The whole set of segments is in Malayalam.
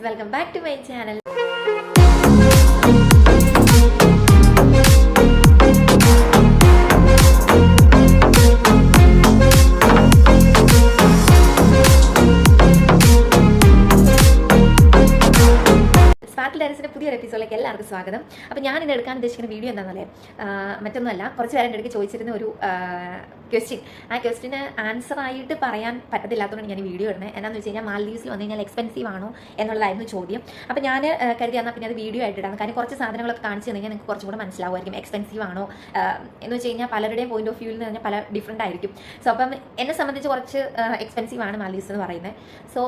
Welcome back to my channel. Smart ലെൻസിൻ്റെ പുതിയൊരു എപ്പിസോഡിലേക്ക് എല്ലാവർക്കും സ്വാഗതം. അപ്പോൾ ഞാൻ ഇന്ന് എടുക്കാൻ ഉദ്ദേശിക്കുന്ന വീഡിയോ എന്താണെന്നല്ലേ, മറ്റൊന്നുമല്ല, കുറച്ച് പേരെ എൻ്റെ അടുത്ത് ചോദിച്ചിരുന്ന ഒരു ക്വസ്റ്റ്യൻ. ആ ക്വസ്റ്റിന് ആൻസർ ആയിട്ട് പറയാൻ പറ്റത്തില്ലാത്തതുകൊണ്ട് ഞാൻ ഈ വീഡിയോ ഇടുന്നത്. എന്നാന്ന് വെച്ച് കഴിഞ്ഞാൽ മാൽദീവ്സിൽ വന്നു കഴിഞ്ഞാൽ എക്സ്പെൻസീവ് ആണോ എന്നുള്ളതായിരുന്നു ചോദ്യം. അപ്പോൾ ഞാൻ കരുതി എന്നാൽ പിന്നെ അത് വീഡിയോ ആയിട്ട് ഇടാം. കാരണം കുറച്ച് സാധനങ്ങളൊക്കെ കാണിച്ചു കഴിഞ്ഞാൽ നിങ്ങൾക്ക് കുറച്ചും കൂടെ മനസ്സിലാവുമായിരിക്കും എക്സ്പെൻസീവ് ആണോ എന്ന് വെച്ച് കഴിഞ്ഞാൽ പലരുടെയും പോയിന്റ് ഓഫ് വ്യൂവിൽ നിന്ന് പറഞ്ഞാൽ പല ഡിഫറെൻ്റ് ആയിരിക്കും. സോ അപ്പം എന്നെ സംബന്ധിച്ച് കുറച്ച് എക്സ്പെൻസീവ് ആണ് മാൽദീവ്സ് എന്ന് പറയുന്നത്. സോ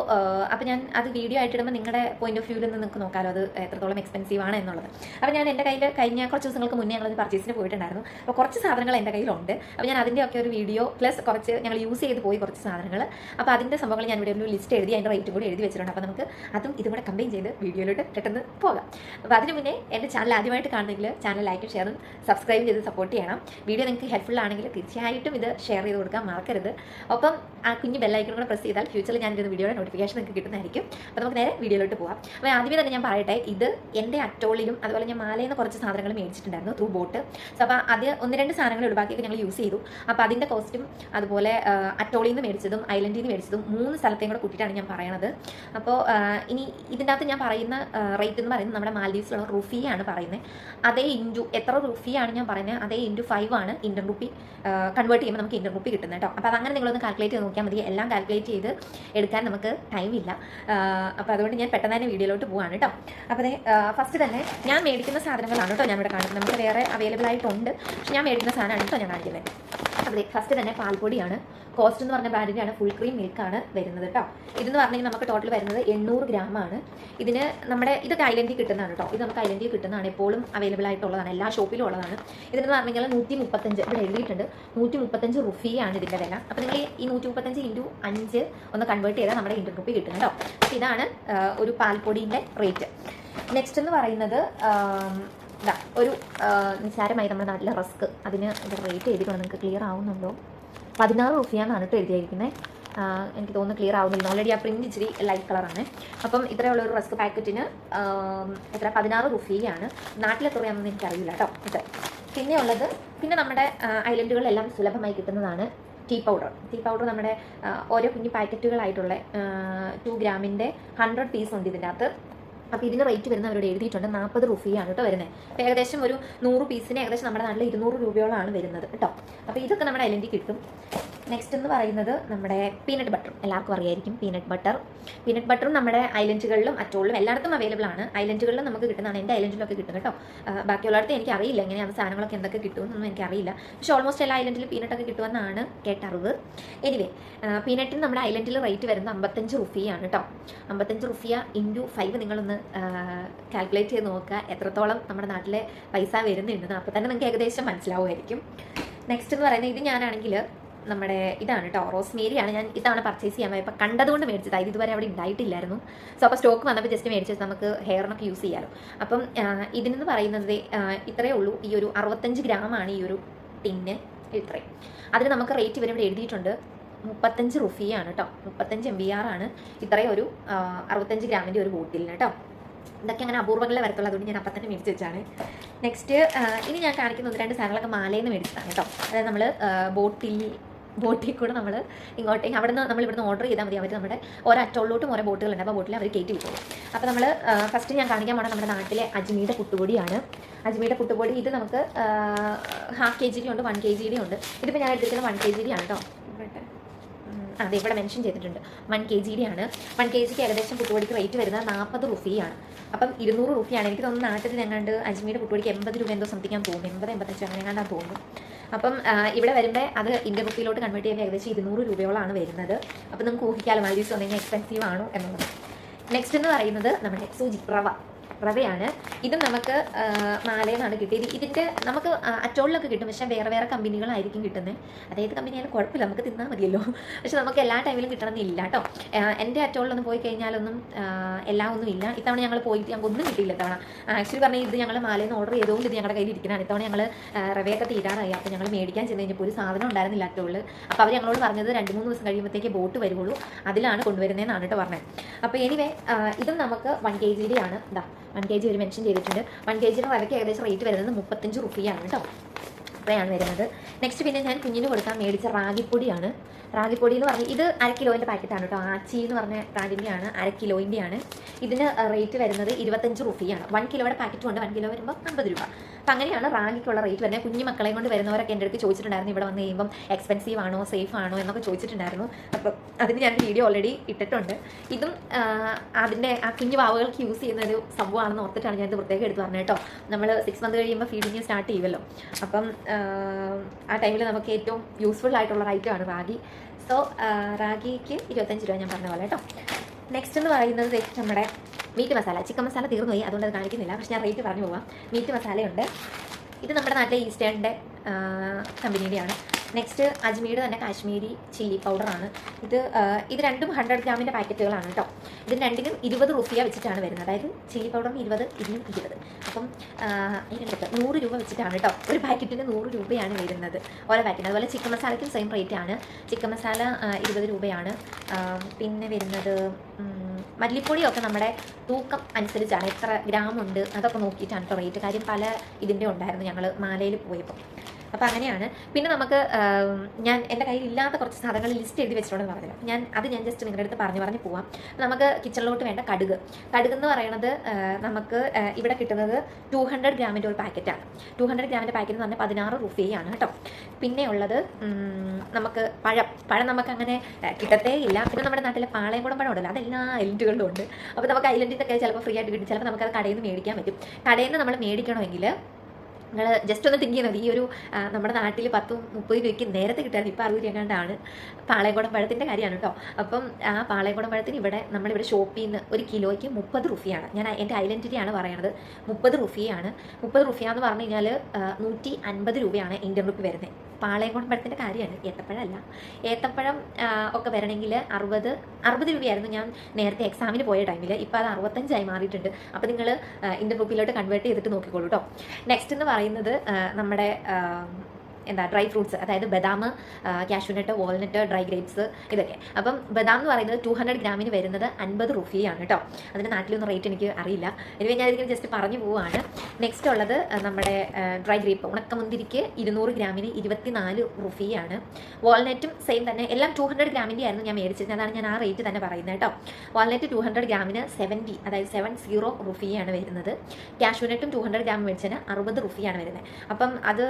അപ്പോൾ ഞാൻ അത് വീഡിയോ ആയിട്ട് ഇടുമ്പോൾ നിങ്ങളുടെ പോയിന്റ് ഓഫ് വ്യൂവിൽ നിന്ന് നിങ്ങൾക്ക് നോക്കാമല്ലോ അത് എത്രത്തോളം എക്സ്പെൻസീവ് ആണ് എന്നുള്ളത്. അപ്പോൾ ഞാൻ എൻ്റെ കയ്യിൽ കഴിഞ്ഞ കുറച്ച് ദിവസങ്ങൾക്ക് മുന്നേ ഞങ്ങളൊരു പർച്ചേസിന് പോയിട്ടുണ്ടായിരുന്നു. അപ്പോൾ കുറച്ച് സാധനങ്ങൾ എൻ്റെ കയ്യിലുണ്ട്. അപ്പോൾ ഞാൻ അതിൻ്റെയൊക്കെ ഒരു വീഡിയോ പ്ലസ് കുറച്ച് ഞങ്ങൾ യൂസ് ചെയ്ത് പോയി കുറച്ച് സാധനങ്ങൾ. അപ്പോൾ അതിൻ്റെ സംഭവങ്ങൾ ഞാൻ ഇവിടെ ഒരു ലിസ്റ്റ് എഴുതി അതിൻ്റെ റേറ്റും കൂടി എഴുതി വെച്ചിട്ടുണ്ട്. അപ്പോൾ നമുക്ക് അതും ഇതും കൂടെ കമ്പൈൻ ചെയ്ത് വീഡിയോയിലോട്ട് പെട്ടെന്ന് പോകാം. അപ്പോൾ അതിന് മുന്നേ എൻ്റെ ചാനൽ ആദ്യമായിട്ട് കാണുന്നെങ്കിൽ ചാനൽ ലൈക്കും ഷെയറും സബ്സ്ക്രൈബ് ചെയ്ത് സപ്പോർട്ട് ചെയ്യണം. വീഡിയോ നിങ്ങൾക്ക് ഹെൽപ്ഫുൾ ആണെങ്കിൽ തീർച്ചയായിട്ടും ഇത് ഷെയർ ചെയ്ത് കൊടുക്കാൻ മറക്കരുത്. ഒപ്പം ആ കുഞ്ഞ് ബെല്ലൈക്കൺ കൂടെ പ്രസ് ചെയ്താൽ ഫ്യൂച്ചറിൽ ഞാനിരുന്ന വീഡിയോയുടെ നോട്ടിഫിക്കേഷൻ നിങ്ങൾക്ക് കിട്ടുന്നതായിരിക്കും. അപ്പോൾ നമുക്ക് നേരെ വീഡിയോയിലോട്ട് പോകാം. അപ്പോൾ ആദ്യമേ തന്നെ ഞാൻ പറയട്ടെ, ഇത് എൻ്റെ അറ്റോളിലും അതുപോലെ ഞാൻ മാലയിൽ നിന്ന് കുറച്ച് സാധനങ്ങൾ മേടിച്ചിട്ടുണ്ടായിരുന്നു ത്രൂ ബോട്ട്. സോ അപ്പോൾ അത് ഒന്ന് രണ്ട് സാധനങ്ങൾ ഒഴിവാക്കിയൊക്കെ ഞങ്ങൾ യൂസ് ചെയ്തു. അപ്പോൾ അതിൻ്റെ കോസ്റ്റും അതുപോലെ അറ്റോളിൽ നിന്ന് മേടിച്ചതും ഐലൻഡിൽ നിന്ന് മേടിച്ചതും 3 സ്ഥലത്തെയും കൂടെ കൂട്ടിയിട്ടാണ് ഞാൻ പറയണത്. അപ്പോൾ ഇനി ഇതിൻ്റെ അകത്ത് ഞാൻ പറയുന്ന റേറ്റ് എന്ന് പറയുന്നത് നമ്മുടെ മാൽദീവ്സിലുള്ള റുഫിയാണ് പറയുന്നത്. അതേ ഇൻറ്റു എത്ര റുഫിയാണ് ഞാൻ പറയുന്നത് അതേ ഇൻറ്റു 5 ആണ് ഇന്ത്യൻ റുപ്പി കൺവേർട്ട് ചെയ്യുമ്പോൾ നമുക്ക് ഇന്ത്യൻ റുപ്പി കിട്ടുന്നത് കേട്ടോ. അപ്പോൾ അതങ്ങനെ നിങ്ങളൊന്ന് കാൽക്കുലേറ്റ് ചെയ്ത് നോക്കിയാൽ മതി. എല്ലാം കാൽക്കുലേറ്റ് ചെയ്ത് എടുക്കാൻ നമുക്ക് ടൈമില്ല. അപ്പോൾ അതുകൊണ്ട് ഞാൻ പെട്ടെന്ന് തന്നെ വീഡിയോയിലോട്ട് പോവാണ് കേട്ടോ. അപ്പോൾ ഫസ്റ്റ് തന്നെ ഞാൻ മേടിക്കുന്ന സാധനങ്ങളാണ് കേട്ടോ ഞാൻ ഇവിടെ കാണിക്കുന്നത്. നമുക്ക് വേറെ അവൈലബിൾ ആയിട്ടുണ്ട്, പക്ഷെ ഞാൻ മേടിക്കുന്ന സാധനമാണ് കേട്ടോ ഞാൻ കാണിക്കുന്നത്. അപ്പോൾ ഫസ്റ്റ് തന്നെ പാൽപ്പൊടിയാണ്. കോസ്റ്റ് എന്ന് പറഞ്ഞ ബ്രാൻഡിൻ്റെയാണ്, ഫുൾ ക്രീം മിൽക്കാണ് വരുന്നത് കേട്ടോ. ഇതെന്ന് പറഞ്ഞാൽ നമുക്ക് ടോട്ടൽ വരുന്നത് 800 ഗ്രാമാണ്. ഇതിന് നമ്മുടെ ഇതൊക്കെ ഐലൻഡിൽ കിട്ടുന്നതാണ് കേട്ടോ. ഇത് നമുക്ക് ഐലൻഡിൽ കിട്ടുന്നതാണ്, എപ്പോഴും അവൈലബിൾ ആയിട്ടുള്ളതാണ്, എല്ലാ ഷോപ്പിലും ഉള്ളതാണ്. ഇതിന് പറഞ്ഞാൽ 135 ഇവിടെ എഴുതിയിട്ടുണ്ട്, 135 റുഫിയാണ് ഇതിൻ്റെ വില. അപ്പോൾ നിങ്ങൾ ഈ 135 ഇൻറ്റു 5 ഒന്ന് കൺവേർട്ട് ചെയ്താൽ നമ്മുടെ ഇന്ത്യൻ റുപ്പി കിട്ടും കേട്ടോ. അപ്പോൾ ഇതാണ് ഒരു പാൽപ്പൊടിൻ്റെ റേറ്റ്. നെക്സ്റ്റ് എന്ന് പറയുന്നത് ഒരു നിസ്സാരമായി നമ്മുടെ നാട്ടിലെ റസ്ക്. അതിന് റേറ്റ് എഴുതിക്കണം, നിങ്ങൾക്ക് ക്ലിയർ ആവുന്നുണ്ടോ? 16 റുഫിയാന്നാണ് കേട്ടോ എഴുതിയിരിക്കുന്നത്. എനിക്ക് തോന്നുന്നു ക്ലിയർ ആവുന്നില്ല, ഓൾറെഡി ആ പ്രിന്റ് ഇച്ചിരി ലൈറ്റ് കളറാണ്. അപ്പം ഇത്രയുള്ള ഒരു റസ്ക് പാക്കറ്റിന് എത്ര 16 റുഫിയാണ്. നാട്ടിൽ എത്രയാണെന്ന് എനിക്കറിയില്ല കേട്ടോ. ഇത് പിന്നെ നമ്മുടെ ഐലൻഡുകളിലെല്ലാം സുലഭമായി കിട്ടുന്നതാണ് ടീ പൗഡർ നമ്മുടെ ഓരോ കുഞ്ഞു പാക്കറ്റുകളായിട്ടുള്ള 2 ഗ്രാമിൻ്റെ 100 പീസ് ഉണ്ട് ഇതിൻ്റെ അകത്ത്. അപ്പോൾ ഇതിന് റേറ്റ് വരുന്ന അവരോട് എഴുതിയിട്ടുണ്ട് 40 റുഫിയാണ് കേട്ടോ വരുന്നത്. അപ്പോൾ ഏകദേശം ഒരു 100 പീസിന് ഏകദേശം നമ്മുടെ നാട്ടിൽ 200 രൂപയോളമാണ് വരുന്നത് കേട്ടോ. അപ്പോൾ ഇതൊക്കെ നമ്മുടെ ഐലൻഡിൽ കിട്ടും. നെക്സ്റ്റ് എന്ന് പറയുന്നത് നമ്മുടെ പീനട്ട് ബട്ടർ. എല്ലാവർക്കും അറിയായിരിക്കും പീനട്ട് ബട്ടറും നമ്മുടെ ഐലൻഡുകളിലും അറ്റോളിലും എല്ലായിടത്തും അവൈലബിൾ ആണ്. ഐലൻഡുകളിലും നമുക്ക് കിട്ടുന്നതാണ്, എൻ്റെ ഐലൻഡിലൊക്കെ കിട്ടും കേട്ടോ. ബാക്കിയുള്ളടത്ത് എനിക്ക് അറിയില്ല എങ്ങനെയാണ് സാധനങ്ങളൊക്കെ എന്തൊക്കെ കിട്ടുമെന്നൊന്നും എനിക്കറിയില്ല. പക്ഷേ ഓൾമോസ്റ്റ് എല്ലാ ഐലൻഡിലും പീനട്ടൊക്കെ കിട്ടുമെന്നാണ് കേട്ടറിവ്. എനിവേ പീനട്ടിന് നമ്മുടെ ഐലൻഡിൽ റേറ്റ് വരുന്നത് 55 റുഫിയാണ് കേട്ടോ. 55 റുഫിയ ഇൻറ്റു 5 നിങ്ങളൊന്ന് കാൽക്കുലേറ്റ് ചെയ്ത് നോക്കുക എത്രത്തോളം നമ്മുടെ നാട്ടിലെ പൈസ വരുന്നുണ്ടെന്ന്. അപ്പോൾ തന്നെ നിങ്ങൾക്ക് ഏകദേശം മനസ്സിലാവുമായിരിക്കും. നെക്സ്റ്റ് എന്ന് പറയുന്നത് ഇത് ഞാനാണെങ്കിൽ നമ്മുടെ ഇതാണ് കേട്ടോ, റോസ്മേരിയാണ്. ഞാൻ ഇതാണ് പർച്ചേസ് ചെയ്യാൻ പോയി. ഇപ്പോൾ കണ്ടതുകൊണ്ട് മേടിച്ചത്, ഇത് ഇതുവരെ അവിടെ ഉണ്ടായിട്ടില്ലായിരുന്നു. സോ അപ്പോൾ സ്റ്റോക്ക് വന്നപ്പോൾ ജസ്റ്റ് മേടിച്ചത് നമുക്ക് ഹെയറിനൊക്കെ യൂസ് ചെയ്യാമല്ലോ. അപ്പം ഇതിനെന്ന് പറയുന്നത് ഇത്രയേ ഉള്ളൂ. ഈ ഒരു 65 ഗ്രാമാണ് ഈ ഒരു ടിന്ന്, ഇത്രയും. അതിന് നമുക്ക് റേറ്റ് ഇവർ ഇവിടെ എഴുതിയിട്ടുണ്ട് 35 റുഫിയാണ് കേട്ടോ. 35 MBR ആണ് ഇത്രയും ഒരു 65 ഗ്രാമിൻ്റെ ഒരു ബോട്ടിലിന് കേട്ടോ. ഇതൊക്കെ അങ്ങനെ അപൂർവങ്ങളെ വരത്തുള്ളൂ, അതുകൊണ്ട് ഞാൻ അപ്പം തന്നെ മേടിച്ച് വെച്ചാണ്. നെക്സ്റ്റ് ഇനി ഞാൻ കാണിക്കുന്ന 1-2 സാധനങ്ങളൊക്കെ മാലയിൽ നിന്ന് മേടിച്ചതാണ് കേട്ടോ. അതായത് നമ്മൾ ബോട്ടിൽ കൂടെ നമ്മൾ ഇങ്ങോട്ടേക്ക് അവിടെ നിന്ന് നമ്മൾ ഇവിടുന്ന് ഓർഡർ ചെയ്താൽ മതി. അവർ നമ്മുടെ ഓരോ അറ്റോളിലോട്ടും ഓരോ ബോട്ടുകളുണ്ട്. അപ്പോൾ ബോട്ടിൽ അവർ കയറ്റി വിട്ടു. അപ്പോൾ നമ്മൾ ഫസ്റ്റ് ഞാൻ കാണിക്കാൻ പോകണം നമ്മുടെ നാട്ടിലെ അജ്മീയുടെ പുട്ടുപൊടിയാണ്. അജ്മീയുടെ പുട്ടുപൊടി ഇത് നമുക്ക് ½ kg ഉണ്ട്, 1 kg ഉണ്ട്. ഇതിപ്പോൾ ഞാൻ എടുത്തിരിക്കുന്നത് 1 kg ആണ് കേട്ടോ. അതെ, ഇവിടെ മെൻഷൻ ചെയ്തിട്ടുണ്ട് 1 kg ആണ്. 1 kgക്ക് ഏകദേശം പുട്ടുപൊടിക്ക് റേറ്റ് വരുന്നത് 40 റുഫിയാണ്. അപ്പം 200 റുഫിയാണ്. എനിക്ക് തോന്നുന്നു നാട്ടിൽ ഞങ്ങാണ്ട് അജ്മീയുടെ പുട്ടുപൊടിക്ക് 80 രൂപ എന്തോ സംതിങ് ആണെന്ന് തോന്നുന്നു, 80-85 അങ്ങനെ എങ്ങാണ്ടാന്ന് തോന്നുന്നു. അപ്പം ഇവിടെ വരുമ്പോൾ അത് ഇന്ത്യൻ റുപ്പിയിലോട്ട് കൺവേർട്ട് ചെയ്യുമ്പോൾ ഏകദേശം 200 രൂപയോളാണ് വരുന്നത്. അപ്പം നമുക്ക് ഊഹിക്കാലോ മാൽദീവ്സ് വന്നു കഴിഞ്ഞാൽ എക്സ്പെൻസീവ് ആണോ എന്നുള്ളത്. നെക്സ്റ്റ് എന്ന് പറയുന്നത് നമ്മുടെ സൂചി റവ. റവയാണ്. ഇതും നമുക്ക് മാലയിൽ നിന്നാണ് കിട്ടിയത്. ഇതിൻ്റെ നമുക്ക് അറ്റോളിലൊക്കെ കിട്ടും, പക്ഷേ വേറെ വേറെ കമ്പനികളായിരിക്കും കിട്ടുന്നത്. അതായത് കമ്പനിയായാലും കുഴപ്പമില്ല, നമുക്ക് തിന്നാൽ മതിയല്ലോ. പക്ഷെ നമുക്ക് എല്ലാ ടൈമിലും കിട്ടണമെന്നില്ല കേട്ടോ. എൻ്റെ അറ്റോളിലൊന്നും പോയി കഴിഞ്ഞാലൊന്നും എല്ലാം ഒന്നും ഇല്ല. ഇത്തവണ ഞങ്ങൾ പോയിട്ട് ഞങ്ങൾക്ക് ഒന്നും കിട്ടിയില്ല ഇത്തവണ. ആക്ച്വലി പറഞ്ഞാൽ ഇത് ഞങ്ങൾ മാലയിൽ നിന്ന് ഓർഡർ ചെയ്തുകൊണ്ട് ഇത് ഞങ്ങളുടെ കയ്യിൽ ഇരിക്കുന്നതാണ്. ഇത്തവണ ഞങ്ങൾ റവയൊക്കെ തീരാറായി. അപ്പോൾ ഞങ്ങൾ മേടിക്കാൻ ചെന്ന് കഴിഞ്ഞപ്പോൾ ഒരു സാധനം ഉണ്ടായിരുന്നില്ല അറ്റോളിൽ. അപ്പോൾ അവർ ഞങ്ങളോട് പറഞ്ഞത് 2-3 ദിവസം കഴിയുമ്പോഴത്തേക്ക് ബോട്ട് വരുള്ളൂ, അതിലാണ് കൊണ്ടുവരുന്നതെന്നാണ് കേട്ടോ പറഞ്ഞത്. അപ്പോൾ എനിവേ ഇതും നമുക്ക് 1 kg ആണ്. ഇതാ 1 kg ഒരു മെൻഷൻ ചെയ്തിട്ടുണ്ട്. 1 kg റവയ്ക്ക് ഏകദേശം റേറ്റ് വരുന്നത് 35 റുപ്പിയാണ് കേട്ടോ. അത്രയാണ് വരുന്നത്. നെക്സ്റ്റ് പിന്നെ ഞാൻ കുഞ്ഞിന് കൊടുക്കാൻ മേടിച്ച റാഗിപ്പൊടിയാണ്. റാഗിപ്പൊടി എന്ന് പറഞ്ഞാൽ ഇത് 1/2 കിലോൻ്റെ പാക്കറ്റാണ് കേട്ടോ. ആച്ചി എന്ന് പറഞ്ഞ ബ്രാൻഡിൻ്റെയാണ്, 1/2 കിലോൻ്റെയാണ്. ഇതിന് റേറ്റ് വരുന്നത് 25 റുപ്പിയാണ്. 1 കിലോയുടെ പാക്കറ്റും ഉണ്ട്. 1 കിലോ വരുമ്പോൾ 50 രൂപ. അപ്പം അങ്ങനെയാണ് റാഗിക്കുള്ള റേറ്റ് വരുന്നത്. കുഞ്ഞു മക്കളെ കൊണ്ട് വരുന്നവരൊക്കെ എൻ്റെ അടുത്ത് ചോദിച്ചിട്ടുണ്ടായിരുന്നു ഇവിടെ വന്ന് കഴിയുമ്പം എക്സ്പെൻസീവ് ആണോ സേഫ് ആണോ എന്നൊക്കെ ചോദിച്ചിട്ടുണ്ടായിരുന്നു. അപ്പം അതിന് ഞാൻ വീഡിയോ ഓൾറെഡി ഇട്ടിട്ടുണ്ട്. ഇതും അതിൻ്റെ ആ കുഞ്ഞു വാവുകൾക്ക് യൂസ് ചെയ്യുന്ന ഒരു സംഭവമാണെന്ന് ഓർത്തിട്ടാണ് ഞാനിത് പ്രത്യേകം എടുത്ത് പറഞ്ഞത് കേട്ടോ. നമ്മൾ 6 മന്ത് കഴിയുമ്പോൾ ഫീഡിങ് സ്റ്റാർട്ട് ചെയ്യുമല്ലോ. അപ്പം ആ ടൈമിൽ നമുക്ക് ഏറ്റവും യൂസ്ഫുൾ ആയിട്ടുള്ള ഐറ്റമാണ് റാഗി. സോ റാഗിക്ക് 25 രൂപ ഞാൻ പറഞ്ഞ പോലെ കേട്ടോ. നെക്സ്റ്റ് എന്ന് പറയുന്നത് നമ്മുടെ മീറ്റ് മസാല. ചിക്കൻ മസാല തീർന്നു പോയി, അതുകൊണ്ട് അത് കാണിക്കുന്നില്ല. പക്ഷെ ഞാൻ റേറ്റ് പറഞ്ഞു പോവാം. മീറ്റ് മസാലയുണ്ട്. ഇത് നമ്മുടെ നാട്ടിലെ ഈസ്റ്റേണിൻ്റെ കമ്പനിയുടെയാണ്. നെക്സ്റ്റ് അജ്മീർ തന്നെ കാശ്മീരി ചില്ലി പൗഡറാണ്. ഇത് രണ്ടും 100 ഗ്രാമിൻ്റെ പാക്കറ്റുകളാണ് കേട്ടോ. ഇതിന് രണ്ടിനും 20 റുപ്പിയ വെച്ചിട്ടാണ് വരുന്നത്. അതായത് ചില്ലി പൗഡറിന് 20, ഇതിനും 20. അപ്പം ഇതിനടുത്ത് 100 രൂപ വെച്ചിട്ടാണ് കേട്ടോ. ഒരു പാക്കറ്റിന് 100 രൂപയാണ് വരുന്നത് ഓരോ പാക്കറ്റിന്. അതുപോലെ ചിക്കൻ മസാലയ്ക്കും സെയിം റേറ്റ് ആണ്. ചിക്കൻ മസാല 20 രൂപയാണ്. പിന്നെ വരുന്നത് മല്ലിപ്പൊടിയൊക്കെ നമ്മുടെ തൂക്കം അനുസരിച്ചാണ്, എത്ര ഗ്രാം ഉണ്ട് അതൊക്കെ നോക്കിയിട്ടാണ് കേട്ടോ റേറ്റ്. കാര്യം പല ഇതിൻ്റെ ഉണ്ടായിരുന്നു ഞങ്ങൾ മാലയിൽ പോയപ്പോൾ. അപ്പോൾ അങ്ങനെയാണ്. പിന്നെ നമുക്ക് ഞാൻ എൻ്റെ കയ്യിൽ ഇല്ലാത്ത കുറച്ച് സാധനങ്ങൾ ലിസ്റ്റ് എഴുതി വെച്ചിട്ടുണ്ടെന്ന് പറഞ്ഞില്ല. ഞാൻ ജസ്റ്റ് നിങ്ങളുടെ അടുത്ത് പറഞ്ഞു പോവാം. നമുക്ക് കിച്ചണിലോട്ട് വേണ്ട കടുക് എന്ന് പറയുന്നത് നമുക്ക് ഇവിടെ കിട്ടുന്നത് 200 ഗ്രാമിൻ്റെ ഒരു പാക്കറ്റാണ്. 200 ഗ്രാമിൻ്റെ പാക്കറ്റ് എന്ന് പറഞ്ഞാൽ 16 റുപ്പിയാണ് കേട്ടോ. പിന്നെ ഉള്ളത് നമുക്ക് പഴം നമുക്ക് അങ്ങനെ കിട്ടത്തേ ഇല്ല. പിന്നെ നമ്മുടെ നാട്ടിലെ പാളയംകുടം പഴം ഉണ്ടല്ലോ, അതെല്ലാ ഐലൻഡുകളിലും ഉണ്ട്. അപ്പോൾ നമുക്ക് ഐലൻഡിലൊക്കെ ചിലപ്പോൾ ഫ്രീ ആയിട്ട് കിട്ടും. ചിലപ്പോൾ നമുക്കത് കടയിൽ നിന്ന് മേടിക്കാൻ പറ്റും. കടയിൽ നിന്ന് നമ്മൾ മേടിക്കണമെങ്കിൽ നിങ്ങൾ ജസ്റ്റ് ഒന്ന് തിങ്ക് ചെയ്യുന്നത് ഈ ഒരു നമ്മുടെ നാട്ടിൽ 10-30 രൂപയ്ക്ക് നേരത്തെ കിട്ടാറ് ഇപ്പോൾ 60 രൂപ കണ്ടാണ് പാളയംകുടം പഴത്തിൻ്റെ കാര്യമാണ് കേട്ടോ. അപ്പം ആ പാളയംകുടം പഴത്തിന് നമ്മളിവിടെ ഷോപ്പിൽ നിന്ന് 1 കിലോയ്ക്ക് 30 റുപ്പിയാണ്. ഞാൻ എൻ്റെ ഐലൻഡിൻ്റെയാണ് പറയണത്. 30 റുപ്പിയാണ്. 30 റുപ്പിയ എന്ന് പറഞ്ഞു കഴിഞ്ഞാൽ 150 രൂപയാണ് ഇന്ത്യൻ റുപ്പി വരുന്നത്. പാളയംകുടം പഴത്തിൻ്റെ കാര്യമാണ്, ഏത്തപ്പഴമല്ല. ഏത്തപ്പഴം ഒക്കെ വരണമെങ്കിൽ 60 രൂപയായിരുന്നു ഞാൻ നേരത്തെ എക്സാമിന് പോയ ടൈമിൽ. ഇപ്പോൾ അത് 65 മാറിയിട്ടുണ്ട്. അപ്പോൾ നിങ്ങൾ ഇന്ത്യൻ റുപ്പിയിലോട്ട് കൺവേർട്ട് ചെയ്തിട്ട് നോക്കിക്കോളൂ കേട്ടോ. നെക്സ്റ്റ് എന്ന് പറയുന്നത് നമ്മുടെ ഡ്രൈ ഫ്രൂട്ട്സ്, അതായത് ബദാം, കാഷ്യൂനട്ട്, വാൾനട്ട്, ഡ്രൈ ഗ്രേപ്സ്, ഇതൊക്കെ. അപ്പം ബദാം എന്ന് പറയുന്നത് 200 ഗ്രാമിന് വരുന്നത് 50 റുപ്പിയാണ് കേട്ടോ. അതിൻ്റെ നാട്ടിലൊന്നും റേറ്റ് എനിക്ക് അറിയില്ല. എനിവേ ഞാൻ ഇതിന് ജസ്റ്റ് പറഞ്ഞു പോവുകയാണ്. നെക്സ്റ്റ് ഉള്ളത് നമ്മുടെ ഡ്രൈ ഗ്രേപ്പ്, ഉണക്കമുന്തിരിക്ക് 200 ഗ്രാമിന് 24 റുപ്പിയാണ്. വാൾനറ്റും സെയിം തന്നെ, എല്ലാം 200 ഗ്രാമിൻ്റെ ആയിരുന്നു ഞാൻ മേടിച്ചിരുന്നത്. അതാണ് ഞാൻ ആ റേറ്റ് തന്നെ പറയുന്നത് കേട്ടോ. വാൾനറ്റ് 200 ഗ്രാമിന് 70, അതായത് 70 റുപ്പിയാണ് വരുന്നത്. കാഷ്യൂനട്ടും 200 ഗ്രാം മേടിച്ചതിന് 60 റുപ്പിയാണ് വരുന്നത്. അപ്പം അത്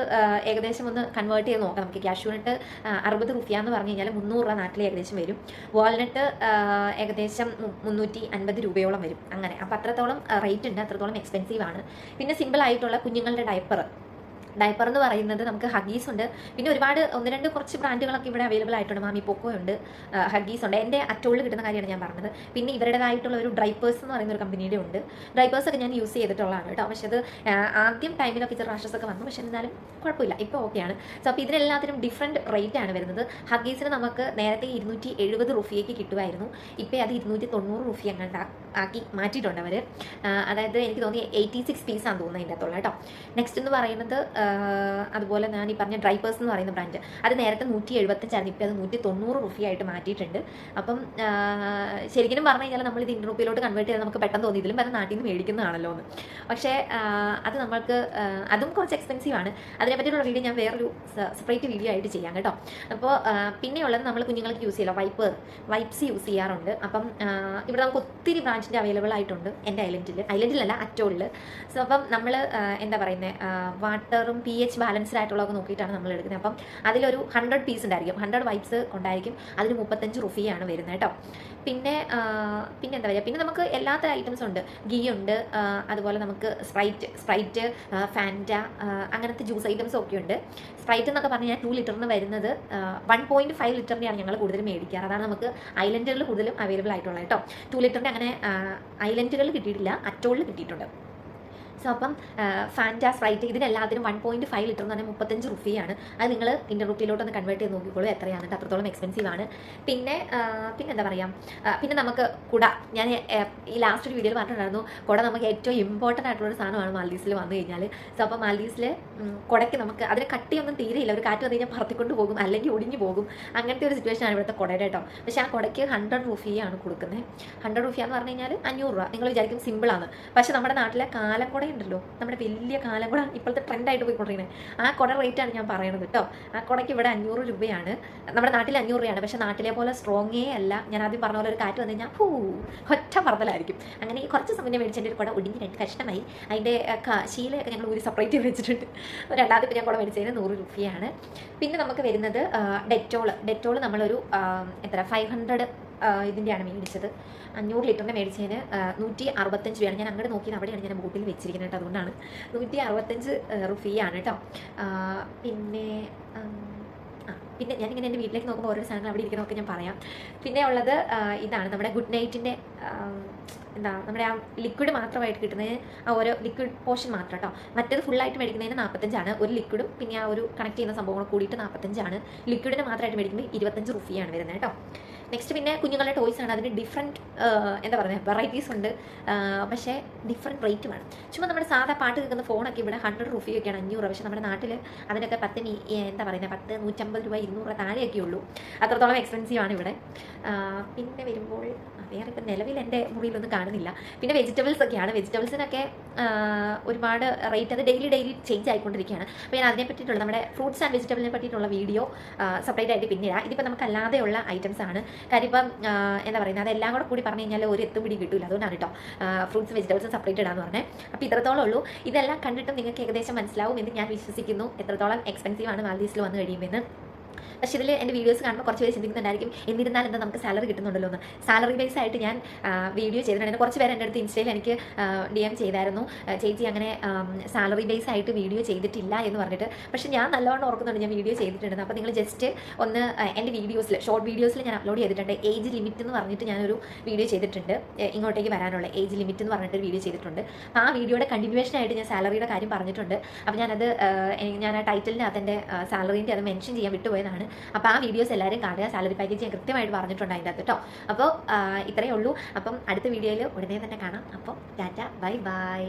ഏകദേശം ഒന്ന് കൺവേർട്ട് ചെയ്ത് നോക്കാം നമുക്ക്. കാഷ്യൂനട്ട് 60 റുപ്പിയ എന്ന് പറഞ്ഞു കഴിഞ്ഞാൽ 300 രൂപ നാട്ടിൽ ഏകദേശം വരും. വാൾനട്ട് ഏകദേശം 350 രൂപയോളം വരും. അങ്ങനെ അപ്പോൾ അത്രത്തോളം റേറ്റ് ഉണ്ട്, അത്രത്തോളം എക്സ്പെൻസീവ് ആണ്. പിന്നെ സിമ്പിൾ ആയിട്ടുള്ള കുഞ്ഞുങ്ങളുടെ ഡയപ്പർ എന്ന് പറയുന്നത് നമുക്ക് ഹഗീസ് ഉണ്ട്. പിന്നെ ഒരുപാട് 1-2 കുറച്ച് ബ്രാൻഡുകളൊക്കെ ഇവിടെ അവൈലബിൾ ആയിട്ടുണ്ട്. മാമി പോക്കോ ഉണ്ട്, ഹഗീസ് ഉണ്ട്. എൻ്റെ അറ്റോളിൽ കിട്ടുന്ന കാര്യമാണ് ഞാൻ പറഞ്ഞത്. പിന്നെ ഇവരുടേതായിട്ടുള്ള ഒരു ഡ്രൈപ്പേഴ്സ് എന്ന് പറയുന്ന ഒരു കമ്പനിയുടെ ഉണ്ട്. ഡ്രൈപ്പേഴ്സൊക്കെ ഞാൻ യൂസ് ചെയ്തിട്ടുള്ളതാണ് കേട്ടോ. പക്ഷേ അത് ആദ്യം ടൈമിലൊക്കെ ഇച്ചിരി റാഷസ് ഒക്കെ വന്നു, പക്ഷേ എന്നാലും കുഴപ്പമില്ല, ഇപ്പോൾ ഓക്കെയാണ്. സോ അപ്പോൾ ഇതിനെല്ലാത്തിനും ഡിഫറെൻറ്റ് റേറ്റ് ആണ് വരുന്നത്. ഹഗീസിന് നമുക്ക് നേരത്തെ 270 റുപ്പിയയ്ക്ക് കിട്ടുമായിരുന്നു. ഇപ്പോൾ അത് 290 റുപ്പിയ എങ്ങാണ്ട് ആക്കി മാറ്റിയിട്ടുണ്ട് അവർ. അതായത് എനിക്ക് തോന്നി 86 പീസാണെന്ന് തോന്നുന്നത് അതിൻ്റെ അകത്തുള്ള കേട്ടോ. നെക്സ്റ്റ് എന്ന് പറയുന്നത് അതുപോലെ ഞാൻ ഈ പറഞ്ഞ ഡ്രൈപ്പേഴ്സ് എന്ന് പറയുന്ന ബ്രാൻഡ്, അത് നേരത്തെ 175 ഇപ്പോൾ അത് 190 റുപ്പിയായിട്ട് മാറ്റിയിട്ടുണ്ട്. അപ്പം ശരിക്കും പറഞ്ഞു കഴിഞ്ഞാൽ നമ്മളിത് ഇന്ത്യൻ റുപ്പിയിലോട്ട് കൺവേർട്ട് ചെയ്താൽ നമുക്ക് പെട്ടെന്ന് തോന്നി ഇതിലും നാട്ടിൽ നിന്ന് മേടിക്കുന്നതാണല്ലോ എന്ന്. പക്ഷേ അത് നമ്മൾക്ക് അതും കുറച്ച് എക്സ്പെൻസീവ് ആണ്. അതിനെപ്പറ്റിയുള്ള വീഡിയോ ഞാൻ വേറൊരു സെപ്പറേറ്റ് വീഡിയോ ആയിട്ട് ചെയ്യാം കേട്ടോ. അപ്പോൾ പിന്നെയുള്ളത് നമ്മൾ കുഞ്ഞുങ്ങൾക്ക് യൂസ് ചെയ്യാം വൈപ്സ് യൂസ് ചെയ്യാറുണ്ട്. അപ്പം ഇവിടെ നമുക്ക് ഒത്തിരി ബ്രാൻഡിൻ്റെ അവൈലബിൾ ആയിട്ടുണ്ട് എൻ്റെ ഐലൻഡിലല്ല അറ്റോളിൽ. സോ അപ്പം നമ്മൾ എന്താ പറയുന്നത്, വാട്ടറും pH ബാലൻസ്ഡ് ആയിട്ടുള്ളതൊക്കെ നോക്കിയിട്ടാണ് നമ്മൾ എടുക്കുന്നത്. അപ്പം അതിലൊരു 100 പീസ് ഉണ്ടായിരിക്കും, 100 വൈപ്സ് ഉണ്ടായിരിക്കും. അതിന് 35 റുപ്പിയാണ് വരുന്നത് കേട്ടോ. പിന്നെ എന്താ പറയുക, പിന്നെ നമുക്ക് എല്ലാത്ത ഐറ്റംസും ഉണ്ട്. ഗീ ഉണ്ട്, അതുപോലെ നമുക്ക് സ്പ്രൈറ്റ്, ഫാൻറ്റ, അങ്ങനത്തെ ജ്യൂസ് ഐറ്റംസും ഒക്കെ ഉണ്ട്. സ്പ്രൈറ്റ് എന്നൊക്കെ പറഞ്ഞാൽ 2 ലിറ്ററിന് വരുന്നത് 1.5 ലിറ്ററിൻ്റെയാണ് ഞങ്ങൾ കൂടുതലും മേടിക്കാറ്. അതാണ് നമുക്ക് ഐലൻഡുകളിൽ കൂടുതലും അവൈലബിൾ ആയിട്ടുള്ളത് കേട്ടോ. 2 ലിറ്ററിൻ്റെ അങ്ങനെ ഐലൻഡുകൾ കിട്ടിയിട്ടില്ല, അറ്റോളിൽ കിട്ടിയിട്ടുണ്ട്. സോ അപ്പം ഫാൻറ്റാസ് റൈറ്റ് ഇതിനെല്ലാത്തിനും 1.5 ലിറ്റർ എന്ന് പറഞ്ഞാൽ 35 റുപ്പിയാണ്. അത് നിങ്ങൾ ഇന്ത്യൻ റുപ്പിയിലോട്ടൊന്ന് കൺവേർട്ട് ചെയ്ത് നോക്കിക്കോളൂ എത്രയാണ്, അത്രത്തോളം എക്സ്പെൻസീവ് ആണ്. പിന്നെ എന്താ പറയുക, പിന്നെ നമുക്ക് കുട, ഞാൻ ഈ ലാസ്റ്റ് ഒരു വീഡിയോയിൽ പറഞ്ഞിട്ടുണ്ടായിരുന്നു, കുട നമുക്ക് ഏറ്റവും ഇമ്പോർട്ടൻ്റ് ആയിട്ടുള്ളൊരു സാധനമാണ് മാൽദീവ്സിൽ വന്നു കഴിഞ്ഞാൽ. സോ അപ്പോൾ മാൽദീവ്സിൽ കുടയ്ക്ക് നമുക്ക് അതിന് കട്ടിയൊന്നും തീരെയില്ല, ഒരു കാറ്റ് വന്നു കഴിഞ്ഞാൽ പറത്തിക്കൊണ്ട് പോകും, അല്ലെങ്കിൽ ഒടിഞ്ഞു പോകും, അങ്ങനത്തെ ഒരു സിറ്റുവേഷനാണ് ഇവിടുത്തെ കുടയുടെ കേട്ടോ. പക്ഷേ ആ കുടയ്ക്ക് 100 റുപ്പിയാണ് കൊടുക്കുന്നത്. 100 റുപ്പിയ എന്ന് പറഞ്ഞു കഴിഞ്ഞാൽ 500 രൂപ. നിങ്ങൾ വിചാരിക്കും സിമ്പിളാണ്, പക്ഷേ നമ്മുടെ നാട്ടിലെ കാലം കുട ഉണ്ടല്ലോ, നമ്മുടെ വലിയ കാലം കുട ഇപ്പോഴത്തെ ട്രെൻഡായിട്ട് പോയിക്കൊണ്ടിരിക്കുന്നത്, ആ കുട റേറ്റാണ് ഞാൻ പറയുന്നത് കേട്ടോ. ആ കുടയ്ക്ക് ഇവിടെ 500 രൂപയാണ്, നമ്മുടെ നാട്ടിൽ 500 രൂപയാണ്. പക്ഷേ നാട്ടിലെ പോലെ സ്ട്രോങ്ങേ അല്ല. ഞാൻ ആദ്യം പറഞ്ഞ പോലെ ഒരു കാറ്റ് വന്നു കഴിഞ്ഞാൽ ഒറ്റ പറത്തലായിരിക്കും. അങ്ങനെ ഈ കുറച്ച് സമയം മേടിച്ചതിൻ്റെ ഒരു കുട ഒടിഞ്ഞ് 2 കഷ്ണമായി. അതിൻ്റെ ശീലയൊക്കെ ഞങ്ങൾ ഒരു സെപ്പറേറ്റ് ചെയ്ത് വെച്ചിട്ടുണ്ട്. രണ്ടാമത്തെ ഇപ്പോൾ ഞാൻ കുട മേടിച്ചതിന് 100 രൂപയാണ്. പിന്നെ നമുക്ക് വരുന്നത് ഡെറ്റോൾ നമ്മളൊരു 500 ഇതിൻ്റെയാണ് മേടിച്ചത്. 500 ലിറ്ററിൻ്റെ മേടിച്ചതിന് 165 രൂപയാണ്. ഞാൻ അങ്ങോട്ട് നോക്കിയത് അവിടെയാണ് ഞാൻ ബോട്ടിൽ വെച്ചിരിക്കുന്നത് കേട്ടോ, അതുകൊണ്ടാണ് 165 റുപ്പിയാണ് കേട്ടോ. പിന്നെ ഞാനിങ്ങനെ എൻ്റെ വീട്ടിലേക്ക് നോക്കുമ്പോൾ ഓരോ സാധനങ്ങൾ അവിടെ ഇരിക്കണമൊക്കെ ഞാൻ പറയാം. പിന്നെ ഉള്ളത് ഇതാണ് നമ്മുടെ ഗുഡ് നൈറ്റിൻ്റെ നമ്മുടെ ആ ലിക്വിഡ് മാത്രമായിട്ട് കിട്ടുന്നതിന് ആ ഓരോ ലിക്വിഡ് പോർഷൻ മാത്രം കേട്ടോ. മറ്റേത് ഫുള്ളായിട്ട് മേടിക്കുന്നതിന് 45ആണ്, ഒരു ലിക്വിഡും പിന്നെ ആ ഒരു കണക്ട് ചെയ്യുന്ന സംഭവങ്ങൾ കൂടിയിട്ട് 45ആണ്. ലിക്വിഡിന് മാത്രമായിട്ട് മേടിക്കുമ്പോൾ 25 റുപ്പിയാണ് വരുന്നത് കേട്ടോ. നെക്സ്റ്റ് പിന്നെ കുഞ്ഞുങ്ങളുടെ ടോയ്സ് ആണ്. അതിന് ഡിഫറെൻറ്റ് എന്താ പറയുക വെറൈറ്റീസ് ഉണ്ട്, പക്ഷേ ഡിഫറെൻറ്റ് റേറ്റ് വേണം. ചുമ്മാ നമ്മുടെ സാധാ പാട്ട് കേൾക്കുന്ന ഫോണൊക്കെ ഇവിടെ 100 റുപ്പിയൊക്കെയാണ്, 500 രൂപ. പക്ഷേ നമ്മുടെ നാട്ടിൽ അതിനൊക്കെ 10 എന്താ പറയുന്നത് 10, 150 രൂപ, 200 രൂപ താഴെയൊക്കെ ഉള്ളൂ. അത്രത്തോളം എക്സ്പെൻസീവ് ആണ് ഇവിടെ. പിന്നെ വരുമ്പോൾ വേറെ ഇപ്പം നിലവിൽ എൻ്റെ മുറിയിലൊന്നും കാണുന്നില്ല. പിന്നെ വെജിറ്റബിൾസ് ഒക്കെയാണ്. വെജിറ്റബിൾസിനൊക്കെ ഒരുപാട് റേറ്റ്, അത് ഡെയിലി ചേഞ്ച് ആയിക്കൊണ്ടിരിക്കുകയാണ്. അപ്പോൾ ഞാൻ അതിനെ പറ്റിയിട്ടുള്ള നമ്മുടെ ഫ്രൂട്ട്സ് ആൻഡ് വെജിറ്റബിളിനെ പറ്റിയിട്ടുള്ള വീഡിയോ സെപ്പറേറ്റ് ആയിട്ട് പിന്നീട്. ഇതിപ്പോൾ നമുക്ക് അല്ലാതെയുള്ള ഐറ്റംസ് ആണ്. കാര്യം ഇപ്പം എന്താ പറയുന്നത്, അതെല്ലാം കൂടി പറഞ്ഞു കഴിഞ്ഞാൽ ഒരു എത്തും പിടി കിട്ടില്ല. അതുകൊണ്ടാണ് കേട്ടോ ഫ്രൂട്ട്സും വെജിറ്റബിൾസും സെപ്പറേറ്റ് ഇടാന്ന് പറഞ്ഞത്. അപ്പോൾ ഇത്രത്തോളം ഉള്ളൂ. ഇതെല്ലാം കണ്ടിട്ടും നിങ്ങൾക്ക് ഏകദേശം മനസ്സിലാവും എന്ന് ഞാൻ വിശ്വസിക്കുന്നു, എത്രത്തോളം എക്സ്പെൻസീവ് ആണ് മാൽദീവ്സിൽ വന്നു കഴിയുമെന്ന്. പക്ഷേ ഇതിൽ എൻ്റെ വീഡിയോസ് കാണുമ്പോൾ കുറച്ച് പേര് ചിന്തിക്കുന്നുണ്ടായിരിക്കും, എന്നിരുന്നാലും എന്താ നമുക്ക് സാലറി കിട്ടുന്നുണ്ടല്ലോ എന്ന്. സാലറി ബേസ് ആയിട്ട് ഞാൻ വീഡിയോ ചെയ്തിട്ടുണ്ട്. കുറച്ച് പേര് എൻ്റെ അടുത്ത് ഇൻസ്റ്റയിൽ എനിക്ക് DM ചെയ്തായിരുന്നു, ചേച്ചി അങ്ങനെ സാലറി ബേസ് ആയിട്ട് വീഡിയോ ചെയ്തിട്ടില്ല എന്ന് പറഞ്ഞിട്ട്. പക്ഷേ ഞാൻ നല്ലവണ്ണം ഓർക്കുന്നുണ്ട് ഞാൻ വീഡിയോ ചെയ്തിട്ടുണ്ട്. അപ്പോൾ നിങ്ങൾ ജസ്റ്റ് ഒന്ന് എൻ്റെ വീഡിയോസിൽ, ഷോർട്ട് വീഡിയോസിൽ ഞാൻ അപ്ലോഡ് ചെയ്തിട്ടുണ്ട്. ഏജ് ലിമിറ്റ് എന്ന് പറഞ്ഞിട്ട് ഞാനൊരു വീഡിയോ ചെയ്തിട്ടുണ്ട്, ഇങ്ങോട്ടേക്ക് വരാനുള്ള ഏജ് ലിമിറ്റ് എന്ന് പറഞ്ഞിട്ട് വീഡിയോ ചെയ്തിട്ടുണ്ട്. അപ്പോൾ ആ വീഡിയോയുടെ കണ്ടിന്യൂവേഷൻ ആയിട്ട് ഞാൻ സാലറിയുടെ കാര്യം പറഞ്ഞിട്ടുണ്ട്. അപ്പോൾ ഞാൻ ആ ടൈറ്റിലിനകത്ത് എൻ്റെ സാലറീൻ്റെ അത് മെൻഷൻ ചെയ്യാൻ വിട്ടുപോയതാണ്. അപ്പോൾ ആ വീഡിയോസ് എല്ലാവരും കാണുക. സാലറി പാക്കേജ് ഞാൻ കൃത്യമായിട്ട് പറഞ്ഞിട്ടുണ്ട് അതിൻ്റെ അകത്ത് കേട്ടോ. അപ്പോൾ ഇത്രയേ ഉള്ളൂ. അപ്പം അടുത്ത വീഡിയോയിൽ ഉടനെ തന്നെ കാണാം. അപ്പോൾ ടാറ്റ, ബൈ ബൈ.